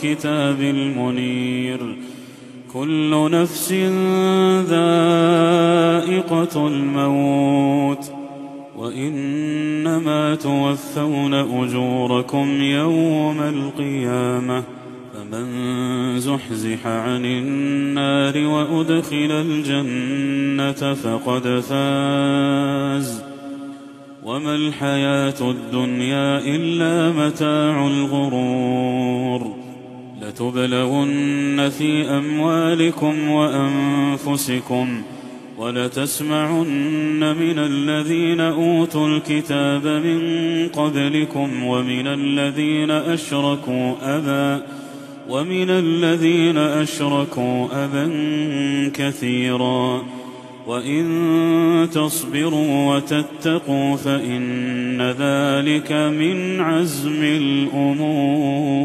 الكتاب المنير كل نفس ذائقة الموت وإنما توفون أجوركم يوم القيامة فمن زحزح عن النار وأدخل الجنة فقد فاز وما الحياة الدنيا إلا متاع الغرور لتبلغن في أموالكم وأنفسكم ولتسمعن من الذين أوتوا الكتاب من قبلكم ومن الذين أشركوا أذى كثيرا وإن تصبروا وتتقوا فإن ذلك من عزم الأمور.